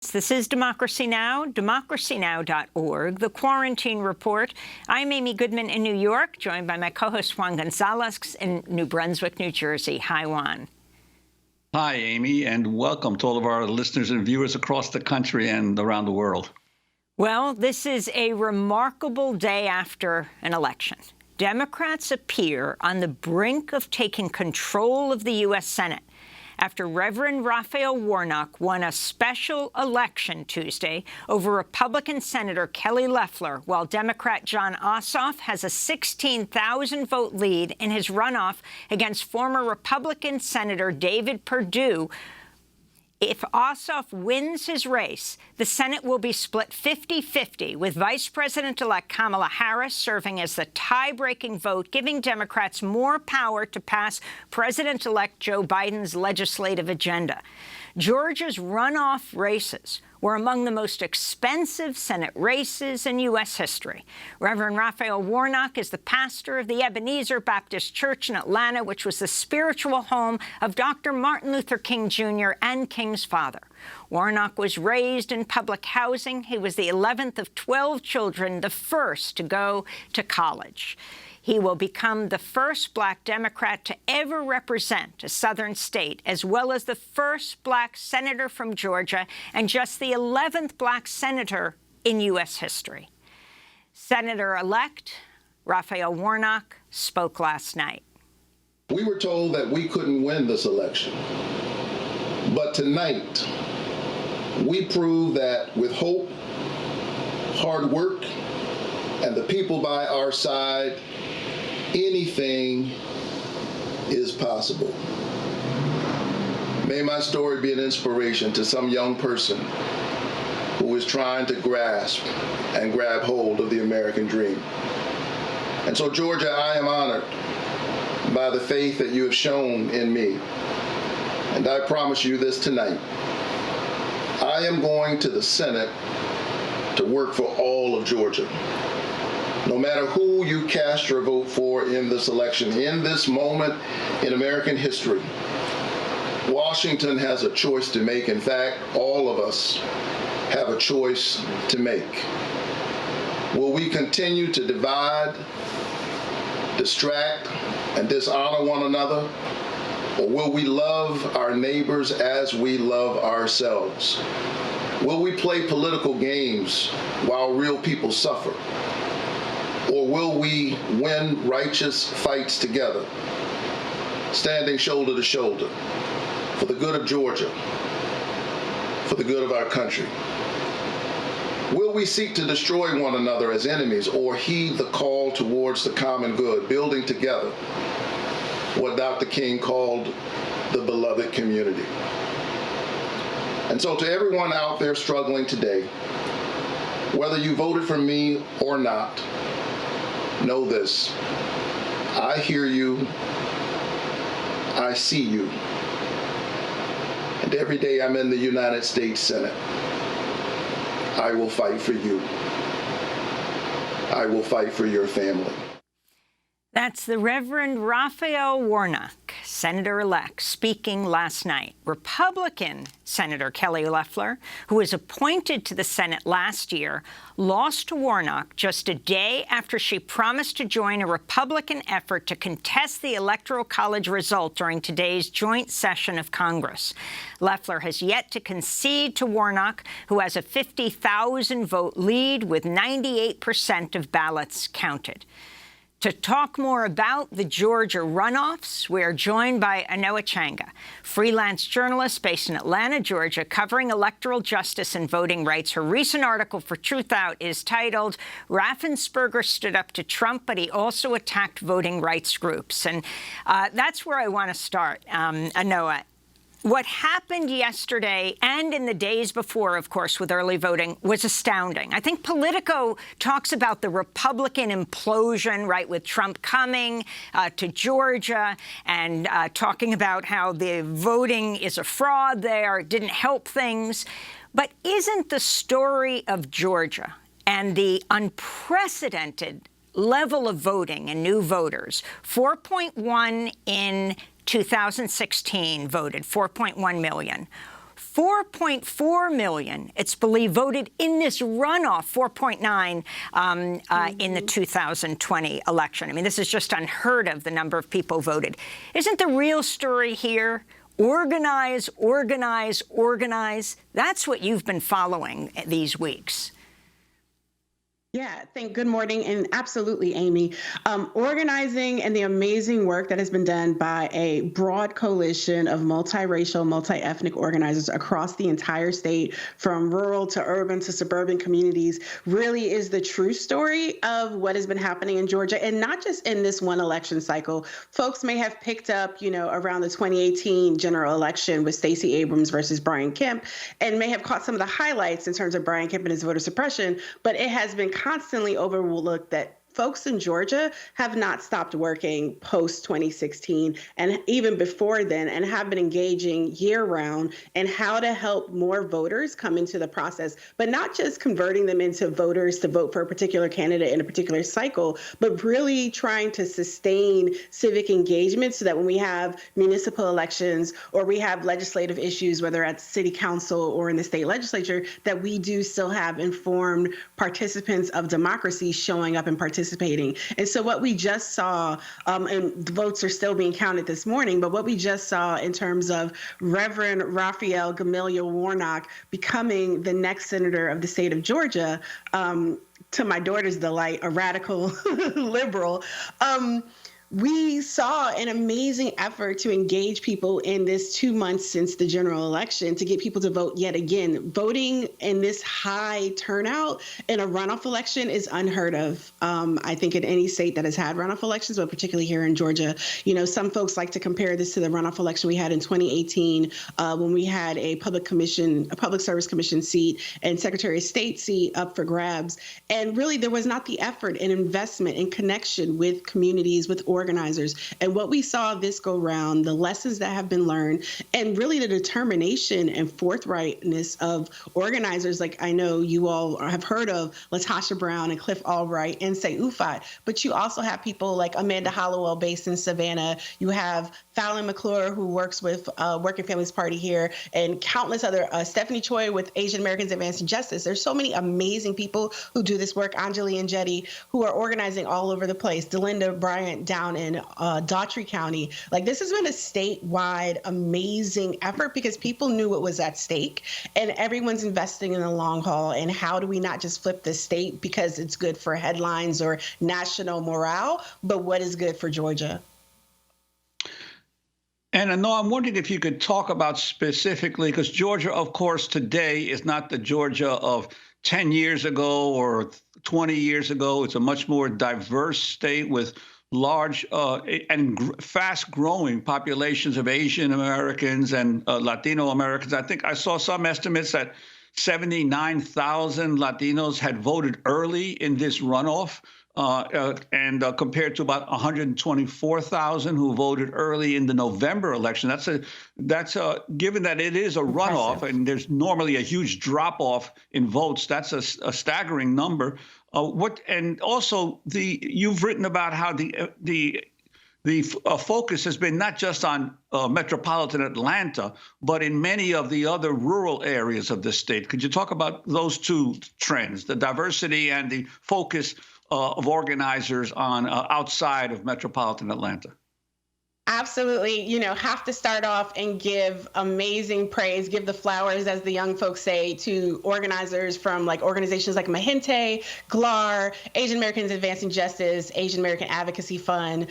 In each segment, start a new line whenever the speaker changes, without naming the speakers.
This is Democracy Now!, democracynow.org, the Quarantine Report. I'm Amy Goodman in New York, joined by my co-host Juan Gonzalez in New Brunswick, New Jersey. Hi, Juan.
Hi, Amy, and welcome to all of our listeners and viewers across the country and around the world.
Well, this is a remarkable day after an election. Democrats appear on the brink of taking control of the U.S. Senate after Reverend Raphael Warnock won a special election Tuesday over Republican Senator Kelly Loeffler, while Democrat Jon Ossoff has a 16,000-vote lead in his runoff against former Republican Senator David Perdue. If Ossoff wins his race, the Senate will be split 50-50, with Vice President-elect Kamala Harris serving as the tie-breaking vote, giving Democrats more power to pass President-elect Joe Biden's legislative agenda. Georgia's runoff races were among the most expensive Senate races in U.S. history. Reverend Raphael Warnock is the pastor of the Ebenezer Baptist Church in Atlanta, which was the spiritual home of Dr. Martin Luther King Jr. and King's father. Warnock was raised in public housing. He was the 11th of 12 children, the first to go to college. He will become the first black Democrat to ever represent a southern state, as well as the first black senator from Georgia and just the 11th black senator in U.S. history. Senator-elect Raphael Warnock spoke last night.
We were told that we couldn't win this election, but tonight we prove that with hope, hard work, and the people by our side, anything is possible. May my story be an inspiration to some young person who is trying to grasp and grab hold of the American dream. And so, Georgia, I am honored by the faith that you have shown in me. And I promise you this tonight. I am going to the Senate to work for all of Georgia. No matter who you cast your vote for in this election, in this moment in American history, Washington has a choice to make. In fact, all of us have a choice to make. Will we continue to divide, distract, and dishonor one another? Or will we love our neighbors as we love ourselves? Will we play political games while real people suffer? Or will we win righteous fights together, standing shoulder to shoulder, for the good of Georgia, for the good of our country? Will we seek to destroy one another as enemies, or heed the call towards the common good, building together what Dr. King called the beloved community? And so to everyone out there struggling today, whether you voted for me or not, know this: I hear you, I see you, and every day I'm in the United States Senate, I will fight for you. I will fight for your family.
That's the Reverend Raphael Warnock, Senator-elect, speaking last night. Republican Senator Kelly Loeffler, who was appointed to the Senate last year, lost to Warnock just a day after she promised to join a Republican effort to contest the Electoral College result during today's joint session of Congress. Loeffler has yet to concede to Warnock, who has a 50,000-vote lead with 98% of ballots counted. To talk more about the Georgia runoffs, we are joined by Anoa Changa, freelance journalist based in Atlanta, Georgia, covering electoral justice and voting rights. Her recent article for Truth Out is titled, "Raffensperger Stood Up to Trump, but He Also Attacked Voting Rights Groups." And that's where I want to start, Anoa. What happened yesterday and in the days before, of course, with early voting was astounding. I think Politico talks about the Republican implosion, right, with Trump coming to Georgia and talking about how the voting is a fraud there, it didn't help things. But isn't the story of Georgia and the unprecedented level of voting and new voters, 4.1 in 2016 voted, 4.1 million. 4.4 million, it's believed, voted in this runoff, 4.9 in the 2020 election. I mean, this is just unheard of, the number of people voted. Isn't the real story here organize, organize, organize? That's what you've been following these weeks.
Yeah, good morning, and absolutely, Amy. Organizing and the amazing work that has been done by a broad coalition of multiracial, multi-ethnic organizers across the entire state, from rural to urban to suburban communities, really is the true story of what has been happening in Georgia, and not just in this one election cycle. Folks may have picked up, around the 2018 general election with Stacey Abrams versus Brian Kemp, and may have caught some of the highlights in terms of Brian Kemp and his voter suppression, but it has been constantly overlooked that folks in Georgia have not stopped working post 2016 and even before then, and have been engaging year round in how to help more voters come into the process, but not just converting them into voters to vote for a particular candidate in a particular cycle, but really trying to sustain civic engagement so that when we have municipal elections or we have legislative issues, whether at city council or in the state legislature, that we do still have informed participants of democracy showing up and participating. And so what we just saw, and the votes are still being counted this morning, but what we just saw in terms of Reverend Raphael Warnock becoming the next senator of the state of Georgia, to my daughter's delight, a radical liberal, we saw an amazing effort to engage people in this 2 months since the general election to get people to vote yet again. Voting in this high turnout in a runoff election is unheard of. I think in any state that has had runoff elections, but particularly here in Georgia. Some folks like to compare this to the runoff election we had in 2018 when we had a public service commission seat and Secretary of State seat up for grabs. And really, there was not the effort and investment and connection with communities, with organizers. And what we saw this go round, the lessons that have been learned, and really the determination and forthrightness of organizers like I know you all have heard of Latasha Brown and Cliff Albright and Say Ufot, but you also have people like Amanda Hollowell based in Savannah. You have Fallon McClure, who works with Working Families Party here, and countless other, Stephanie Choi with Asian Americans Advancing Justice. There's so many amazing people who do this work, Anjali and Jetty, who are organizing all over the place, Delinda Bryant down in Daughtry County. Like, this has been a statewide amazing effort because people knew what was at stake, and everyone's investing in the long haul. And how do we not just flip the state because it's good for headlines or national morale, but what is good for Georgia?
And Anoa, I'm wondering if you could talk about specifically, because Georgia, of course, today is not the Georgia of 10 years ago or 20 years ago. It's a much more diverse state with large and fast-growing populations of Asian Americans and Latino Americans. I think I saw some estimates that 79,000 Latinos had voted early in this runoff, and compared to about 124,000 who voted early in the November election. That's given that it is a runoff. Impressive. And there's normally a huge drop-off in votes. That's a staggering number. And also you've written about how the focus has been not just on metropolitan Atlanta, but in many of the other rural areas of the state. Could you talk about those two trends, the diversity and the focus of organizers on outside of metropolitan Atlanta?
Absolutely. Have to start off and give amazing praise, give the flowers, as the young folks say, to organizers from organizations like Mahente, GLAR, Asian Americans Advancing Justice, Asian American Advocacy Fund,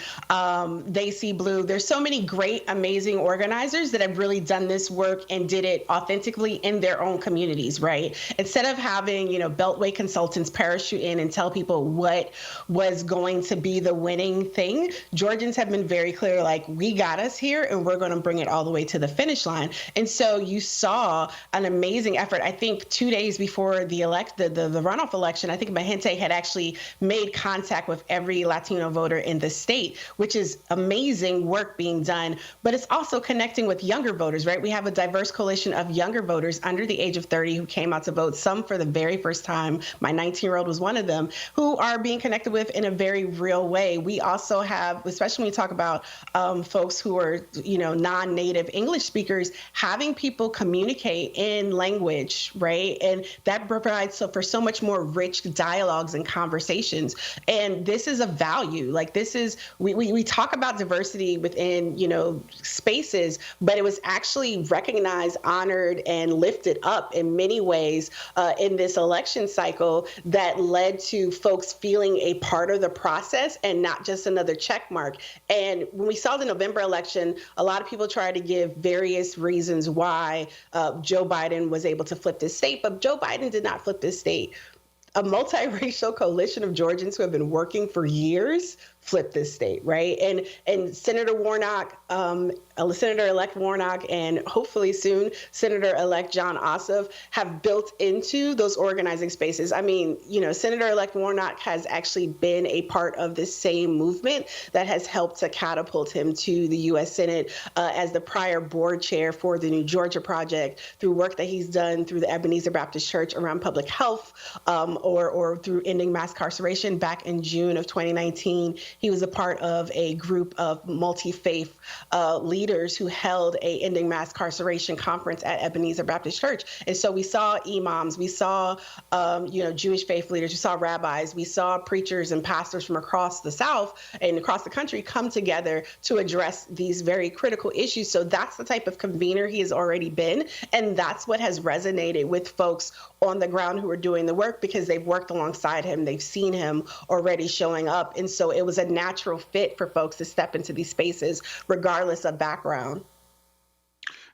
They See Blue. There's so many great, amazing organizers that have really done this work and did it authentically in their own communities, right? Instead of having, Beltway consultants parachute in and tell people what was going to be the winning thing, Georgians have been very clear, we got us here and we're going to bring it all the way to the finish line. And so you saw an amazing effort. I think 2 days before the runoff election, I think Mahente had actually made contact with every Latino voter in the state, which is amazing work being done. But it's also connecting with younger voters, right? We have a diverse coalition of younger voters under the age of 30 who came out to vote, some for the very first time. My 19-year-old was one of them, who are being connected with in a very real way. We also have, especially when we talk about folks who are, non-native English speakers, having people communicate in language, right? And that provides for so much more rich dialogues and conversations. And this is a value. Like this is, we talk about diversity within, spaces, but it was actually recognized, honored, and lifted up in many ways in this election cycle that led to folks feeling a part of the process and not just another check mark. And when we saw the November election, a lot of people tried to give various reasons why Joe Biden was able to flip this state, but Joe Biden did not flip this state. A multiracial coalition of Georgians who have been working for years flip this state, right? And Senator Warnock, Senator-elect Warnock, and hopefully soon Senator-elect Jon Ossoff have built into those organizing spaces. I mean, Senator-elect Warnock has actually been a part of this same movement that has helped to catapult him to the U.S. Senate as the prior board chair for the New Georgia Project, through work that he's done through the Ebenezer Baptist Church around public health, or through ending mass incarceration. Back in June of 2019, he was a part of a group of multi-faith leaders who held a ending mass incarceration conference at Ebenezer Baptist Church. And so we saw imams, we saw, Jewish faith leaders, we saw rabbis, we saw preachers and pastors from across the South and across the country come together to address these very critical issues. So that's the type of convener he has already been. And that's what has resonated with folks on the ground who are doing the work, because they've worked alongside him. They've seen him already showing up. And so it was a natural fit for folks to step into these spaces, regardless of background.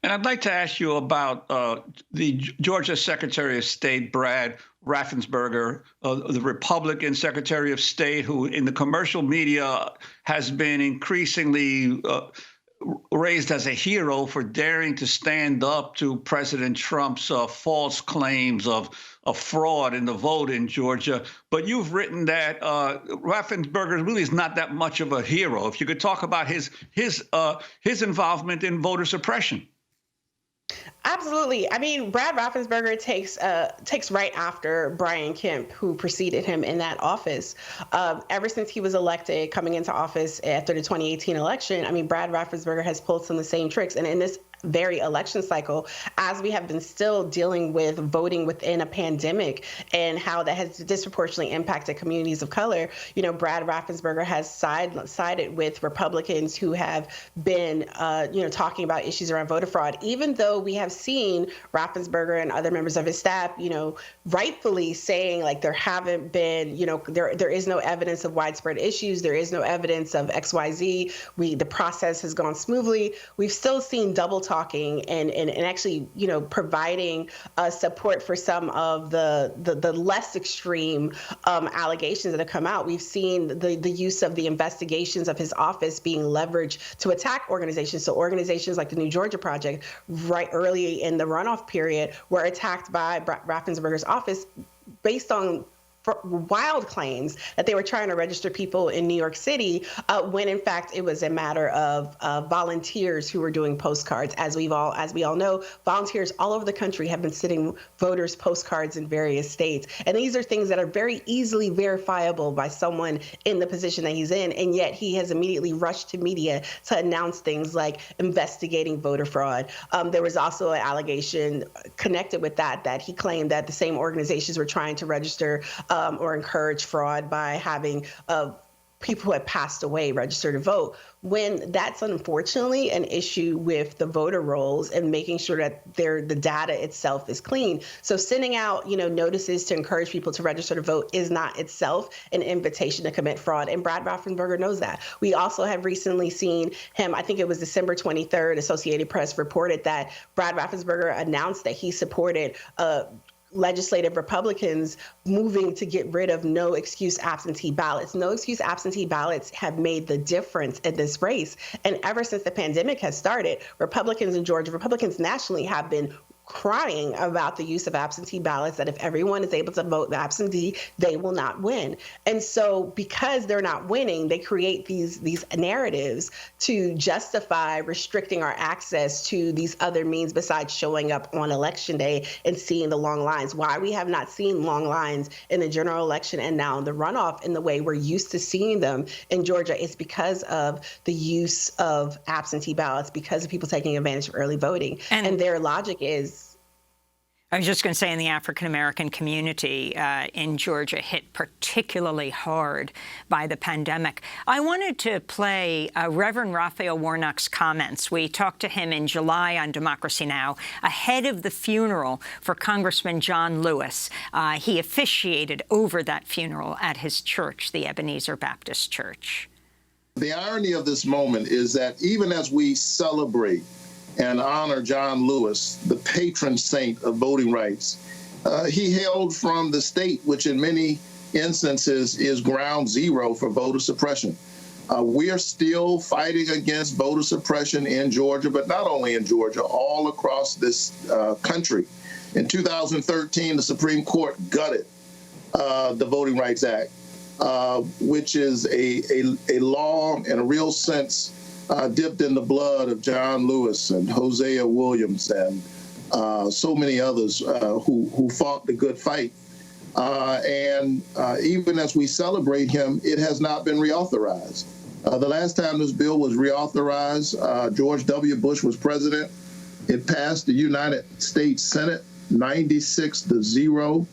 And I'd like to ask you about the Georgia Secretary of State, Brad Raffensperger, the Republican Secretary of State, who in the commercial media has been increasingly raised as a hero for daring to stand up to President Trump's false claims of fraud in the vote in Georgia. But you've written that Raffensperger really is not that much of a hero. If you could talk about his involvement in voter suppression.
Absolutely. I mean, Brad Raffensperger takes right after Brian Kemp, who preceded him in that office. Ever since he was elected, coming into office after the 2018 election, I mean, Brad Raffensperger has pulled some of the same tricks. And in this very election cycle, as we have been still dealing with voting within a pandemic and how that has disproportionately impacted communities of color, Brad Raffensperger has sided with Republicans who have been, talking about issues around voter fraud, even though we have seen Raffensperger and other members of his staff, rightfully saying like there haven't been, there is no evidence of widespread issues. There is no evidence of XYZ. The process has gone smoothly. We've still seen double talking and actually, providing support for some of the less extreme allegations that have come out. We've seen the use of the investigations of his office being leveraged to attack organizations. So organizations like the New Georgia Project, right early in the runoff period, were attacked by Raffensperger's office based on wild claims that they were trying to register people in New York City, when in fact it was a matter of volunteers who were doing postcards. As we all know, volunteers all over the country have been sending voters postcards in various states. And these are things that are very easily verifiable by someone in the position that he's in. And yet he has immediately rushed to media to announce things like investigating voter fraud. There was also an allegation connected with that he claimed that the same organizations were trying to register or encourage fraud by having people who had passed away register to vote, when that's unfortunately an issue with the voter rolls and making sure that the data itself is clean. So sending out, notices to encourage people to register to vote is not itself an invitation to commit fraud. And Brad Raffensperger knows that. We also have recently seen him, I think it was December 23rd, Associated Press reported that Brad Raffensperger announced that he supported legislative Republicans moving to get rid of no excuse absentee ballots. No excuse absentee ballots have made the difference in this race. And ever since the pandemic has started, Republicans in Georgia, Republicans nationally have been crying about the use of absentee ballots, that if everyone is able to vote the absentee, they will not win. And so because they're not winning, they create these narratives to justify restricting our access to these other means besides showing up on election day and seeing the long lines. Why we have not seen long lines in the general election and now in the runoff in the way we're used to seeing them in Georgia is because of the use of absentee ballots, because of people taking advantage of early voting. And their logic is,
I was just going to say, in the African-American community in Georgia hit particularly hard by the pandemic. I wanted to play Reverend Raphael Warnock's comments. We talked to him in July on Democracy Now! Ahead of the funeral for Congressman John Lewis. He officiated over that funeral at his church, the Ebenezer Baptist Church.
The irony of this moment is that even as we celebrate and honor John Lewis, the patron saint of voting rights, he hailed from the state, which in many instances is ground zero for voter suppression. We are still fighting against voter suppression in Georgia, but not only in Georgia, all across this country. In 2013, the Supreme Court gutted the Voting Rights Act, which is a law in a real sense dipped in the blood of John Lewis and Hosea Williams and so many others who fought the good fight. And even as we celebrate him, it has not been reauthorized. The last time this bill was reauthorized, George W. Bush was president. It passed the United States Senate 96-0.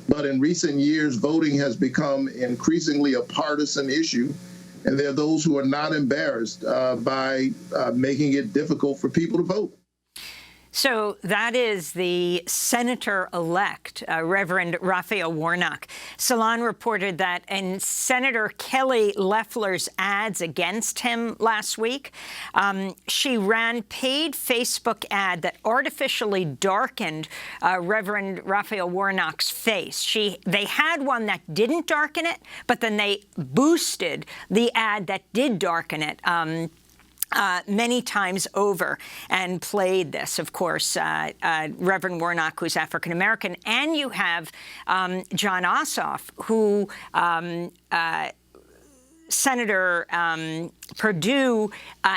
But in recent years, voting has become increasingly a partisan issue. And there are those who are not embarrassed by making it difficult for people to vote.
So that is the Senator-elect, Reverend Raphael Warnock. Salon reported that in Senator Kelly Loeffler's ads against him last week, she ran paid Facebook ad that artificially darkened Reverend Raphael Warnock's face. They had one that didn't darken it, but then they boosted the ad that did darken it many times over and played this, of course, Reverend Warnock, who's African-American, and you have Jon Ossoff, who Senator Perdue,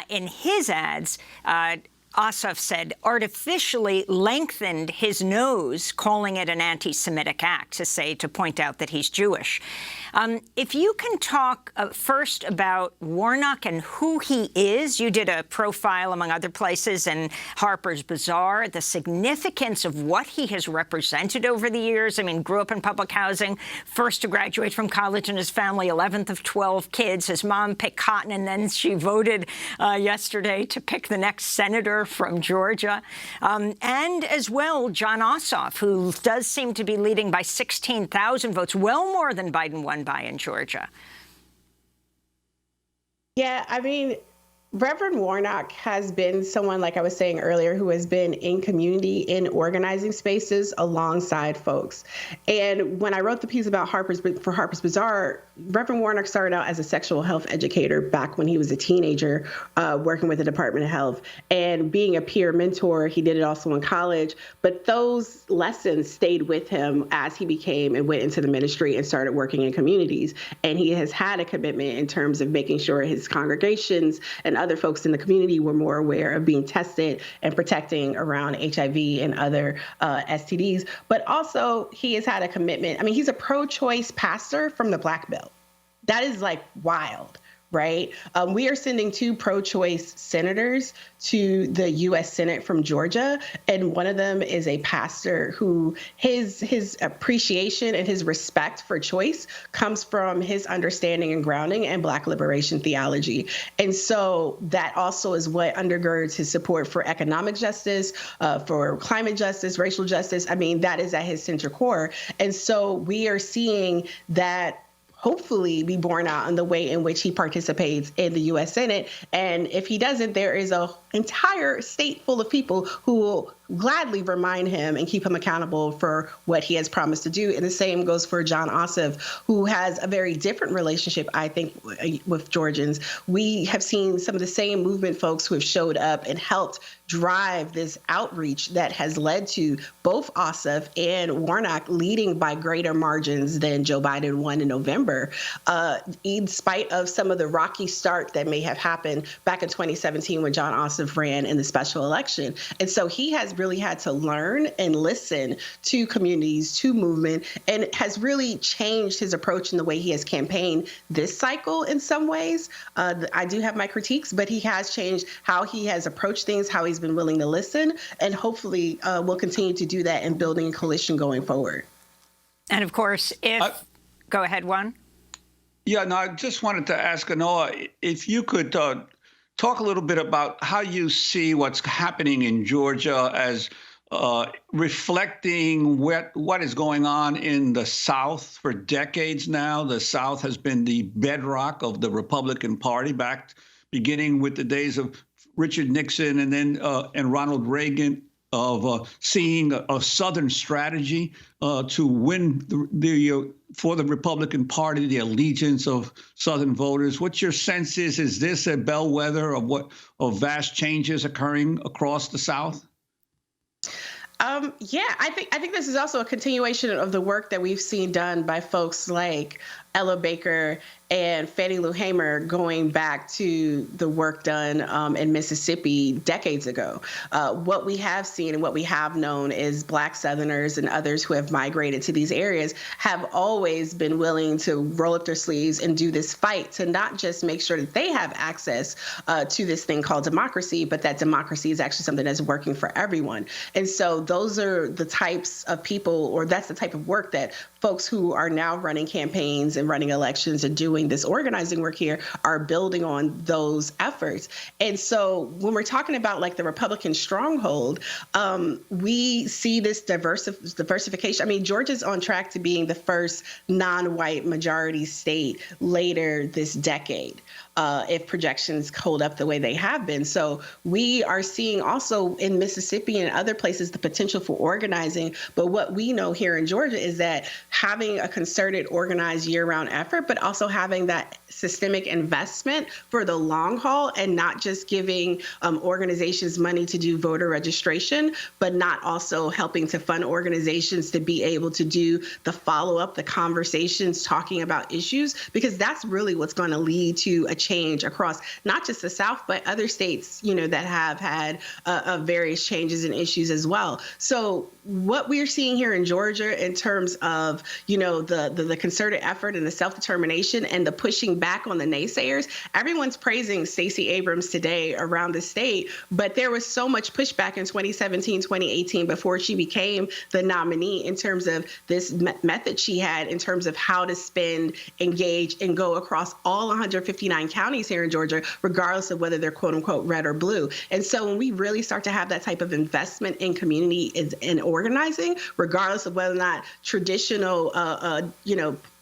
in his ads, Ossoff said, artificially lengthened his nose, calling it an anti-Semitic act, to point out that he's Jewish. If you can talk first about Warnock and who he is. You did a profile, among other places, in Harper's Bazaar, the significance of what he has represented over the years. I mean, grew up in public housing, first to graduate from college in his family, 11th of 12 kids. His mom picked cotton, and then she voted yesterday to pick the next senator from Georgia. And as well, Jon Ossoff, who does seem to be leading by 16,000 votes, well more than Biden won by in Georgia.
Yeah, I mean, Reverend Warnock has been someone, like I was saying earlier, who has been in community, in organizing spaces alongside folks. And when I wrote the piece about Harper's Bazaar, Reverend Warnock started out as a sexual health educator back when he was a teenager, working with the Department of Health. And being a peer mentor, he did it also in college. But those lessons stayed with him as he became and went into the ministry and started working in communities. And he has had a commitment in terms of making sure his congregations and other folks in the community were more aware of being tested and protecting around HIV and other STDs. But also, he has had a commitment. I mean, he's a pro-choice pastor from the Black Belt. That is like wild, right? We are sending 2 pro-choice senators to the U.S. Senate from Georgia, and one of them is a pastor who his appreciation and his respect for choice comes from his understanding and grounding in Black liberation theology. And so that also is what undergirds his support for economic justice, for climate justice, racial justice. I mean, that is at his center core. And so we are seeing that hopefully be borne out in the way in which he participates in the U.S. Senate. And if he doesn't, there is an entire state full of people who will gladly remind him and keep him accountable for what he has promised to do. And the same goes for Jon Ossoff, who has a very different relationship, I think, with Georgians. We have seen some of the same movement folks who have showed up and helped drive this outreach that has led to both Ossoff and Warnock leading by greater margins than Joe Biden won in November, in spite of some of the rocky start that may have happened back in 2017 when Jon Ossoff ran in the special election. And so he has really had to learn and listen to communities, to movement, and has really changed his approach in the way he has campaigned this cycle in some ways. I do have my critiques, but he has changed how he has approached things, how he's been willing to listen, and hopefully will continue to do that in building a coalition going forward.
And of course, go ahead, Juan.
Yeah, no, I just wanted to ask Anoa if you could talk a little bit about how you see what's happening in Georgia as reflecting what is going on in the South for decades now. The South has been the bedrock of the Republican Party, beginning with the days of Richard Nixon and then and Ronald Reagan, of seeing a Southern strategy to win for the Republican Party, the allegiance of Southern voters. What's your sense is this a bellwether of vast changes occurring across the South?
Yeah, I think this is also a continuation of the work that we've seen done by folks like Ella Baker and Fannie Lou Hamer, going back to the work done in Mississippi decades ago. What we have seen and what we have known is Black Southerners and others who have migrated to these areas have always been willing to roll up their sleeves and do this fight to not just make sure that they have access to this thing called democracy, but that democracy is actually something that's working for everyone. And so those are the types of people, or that's the type of work that folks who are now running campaigns and running elections and doing this organizing work here are building on those efforts. And so when we're talking about like the Republican stronghold, we see this diversification. I mean, Georgia's on track to being the first non-white majority state later this decade, if projections hold up the way they have been. So we are seeing also in Mississippi and other places the potential for organizing. But what we know here in Georgia is that having a concerted, organized year-round effort, but also having that systemic investment for the long haul and not just giving organizations money to do voter registration, but not also helping to fund organizations to be able to do the follow-up, the conversations, talking about issues, because that's really what's going to lead to a change across not just the South, but other states, that have had various changes and issues as well. So what we're seeing here in Georgia in terms of, the concerted effort and the self-determination and the pushing back on the naysayers, everyone's praising Stacey Abrams today around the state, but there was so much pushback in 2017, 2018 before she became the nominee in terms of this method she had in terms of how to spend, engage, and go across all 159 counties here in Georgia, regardless of whether they're quote unquote red or blue. And so when we really start to have that type of investment in community and organizing, regardless of whether or not traditional,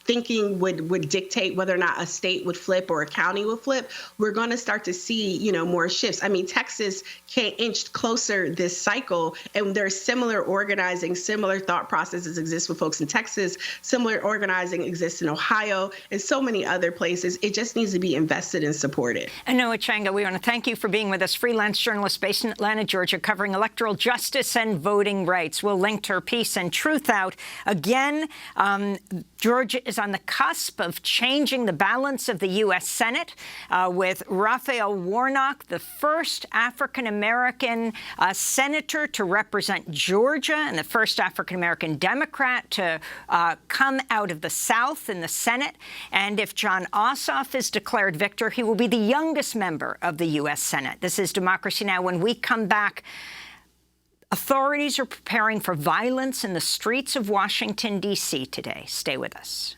thinking would dictate whether or not a state would flip or a county would flip, we're going to start to see, more shifts. I mean, Texas inched closer this cycle, and there's similar organizing, similar thought processes exist with folks in Texas, similar organizing exists in Ohio, and so many other places. It just needs to be invested and supported.
Anoa Changa, we want to thank you for being with us, freelance journalist based in Atlanta, Georgia, covering electoral justice and voting rights. We'll link to her piece and Truth Out. Again, Georgia is on the cusp of changing the balance of the U.S. Senate with Raphael Warnock, the first African-American senator to represent Georgia and the first African-American Democrat to come out of the South in the Senate. And if Jon Ossoff is declared victor, he will be the youngest member of the U.S. Senate. This is Democracy Now! When we come back, authorities are preparing for violence in the streets of Washington, D.C. today. Stay with us.